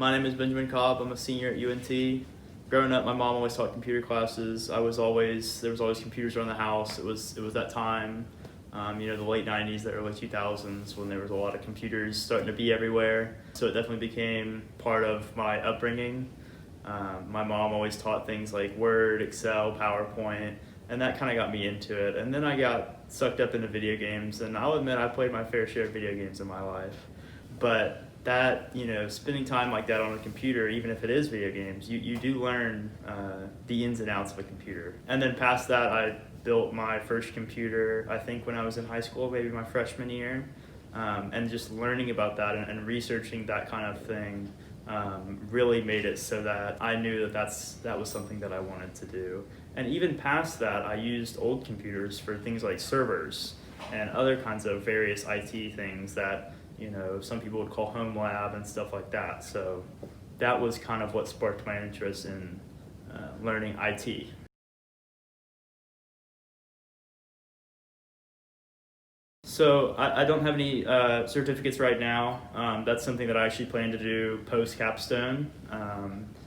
My name is Benjamin Cobb. I'm a senior at UNT. Growing up, my mom always taught computer classes. There was always computers around the house. It was that time, the late 90s, the early 2000s, when there was a lot of computers starting to be everywhere. So it definitely became part of my upbringing. My mom always taught things like Word, Excel, PowerPoint, and that kind of got me into it. And then I got sucked up into video games, and I'll admit I played my fair share of video games in my life. But that, spending time like that on a computer, even if it is video games, you do learn the ins and outs of a computer. And then past that, I built my first computer, I think when I was in high school, maybe my freshman year. And just learning about that and researching that kind of thing really made it so that I knew that was something that I wanted to do. And even past that, I used old computers for things like servers and other kinds of various IT things that some people would call home lab and stuff like that. So that was kind of what sparked my interest in learning IT. So I don't have any certificates right now. That's something that I actually plan to do post-capstone.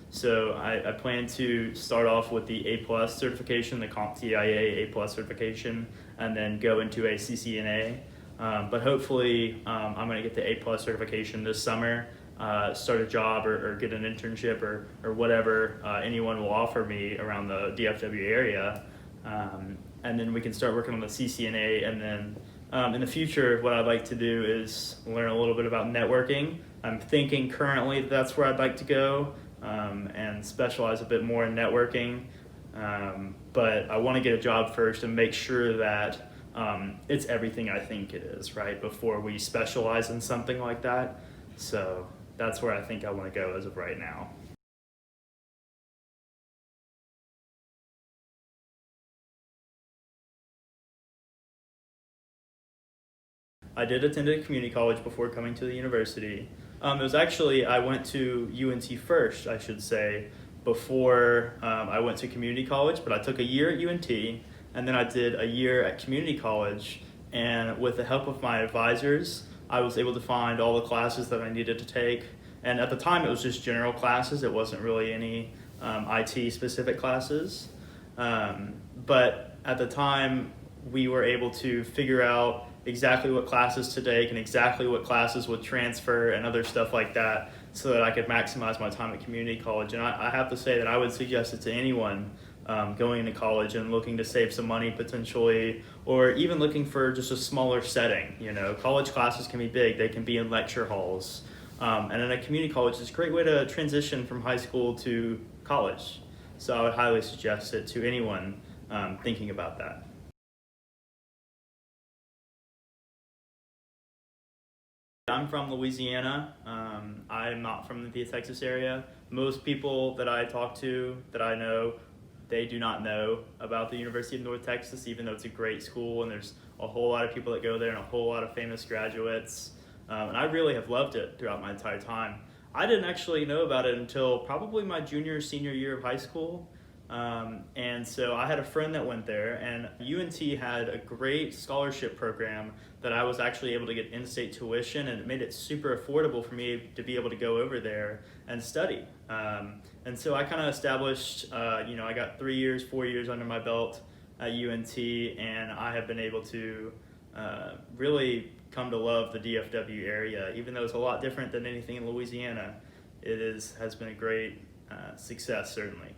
So I plan to start off with the A+ certification, the CompTIA A+ certification, and then go into a CCNA. But hopefully I'm going to get the A+ certification this summer, start a job or get an internship or whatever anyone will offer me around the DFW area. And then we can start working on the CCNA. And then in the future, what I'd like to do is learn a little bit about networking. I'm thinking currently that's where I'd like to go and specialize a bit more in networking. But I want to get a job first and make sure that it's everything I think it is, right, before we specialize in something like that. So that's where I think I want to go as of right now. I did attend a community college before coming to the university. It was actually, I went to UNT first, I should say, before I went to community college, but I took a year at UNT, and then I did a year at community college, and with the help of my advisors, I was able to find all the classes that I needed to take. And at the time, it was just general classes. It wasn't really any IT-specific classes. But at the time, we were able to figure out exactly what classes to take and exactly what classes would transfer and other stuff like that so that I could maximize my time at community college. And I have to say that I would suggest it to anyone going into college and looking to save some money potentially, or even looking for just a smaller setting. College classes can be big. They can be in lecture halls. And in a community college, it's a great way to transition from high school to college. So I would highly suggest it to anyone thinking about that. I'm from Louisiana. I'm not from the Texas area. Most people that I talk to, that I know, they do not know about the University of North Texas, even though it's a great school and there's a whole lot of people that go there and a whole lot of famous graduates. And I really have loved it throughout my entire time. I didn't actually know about it until probably my senior year of high school. And so I had a friend that went there, and UNT had a great scholarship program that I was actually able to get in-state tuition, and it made it super affordable for me to be able to go over there and study. And so I kind of established, I got 4 years under my belt at UNT, and I have been able to really come to love the DFW area. Even though it's a lot different than anything in Louisiana, has been a great success, certainly.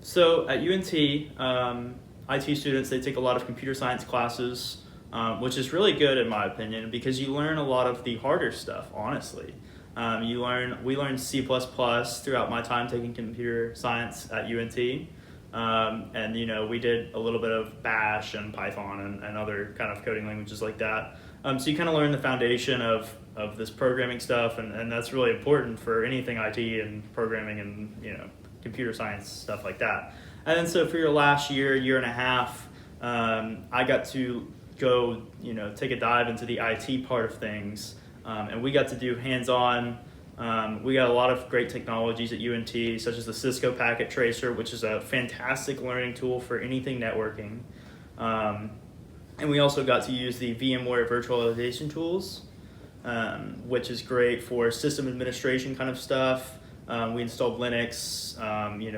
So at UNT, IT students, they take a lot of computer science classes, which is really good in my opinion, because you learn a lot of the harder stuff, honestly. We learned C++ throughout my time taking computer science at UNT. And we did a little bit of Bash and Python and other kind of coding languages like that. So you kind of learn the foundation of this programming stuff, and that's really important for anything IT and programming and computer science stuff like that. And then so for your last year and a half, I got to go take a dive into the IT part of things, and we got to do hands-on We got a lot of great technologies at UNT, such as the Cisco Packet Tracer, which is a fantastic learning tool for anything networking. And we also got to use the VMware virtualization tools, which is great for system administration kind of stuff. We installed Linux,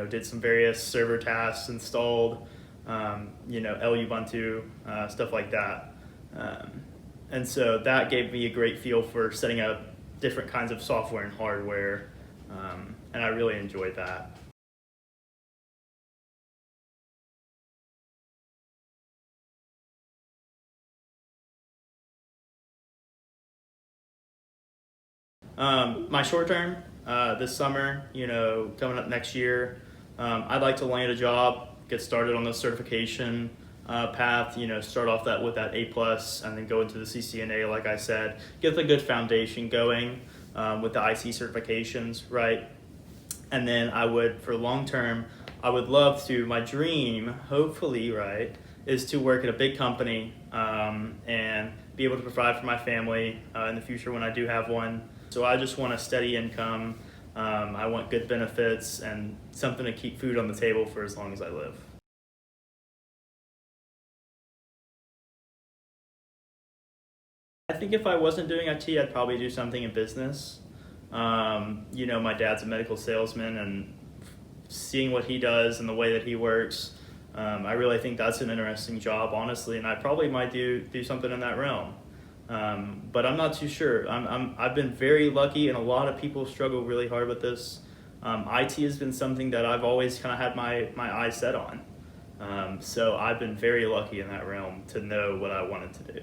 did some various server tasks, installed, Ubuntu, stuff like that. And so that gave me a great feel for setting up different kinds of software and hardware, and I really enjoyed that. My short term, this summer, coming up next year, I'd like to land a job, get started on the certification path, start off that with that A+, and then go into the CCNA, like I said, get the good foundation going with the IT certifications, right? And then for long term, I would love to, my dream, hopefully, right, is to work at a big company and be able to provide for my family in the future when I do have one. So I just want a steady income. I want good benefits and something to keep food on the table for as long as I live. I think if I wasn't doing IT, I'd probably do something in business. My dad's a medical salesman, and seeing what he does and the way that he works, I really think that's an interesting job, honestly, and I probably might do something in that realm. But I'm not too sure. I've been very lucky, and a lot of people struggle really hard with this. IT has been something that I've always kind of had my eyes set on. So I've been very lucky in that realm to know what I wanted to do.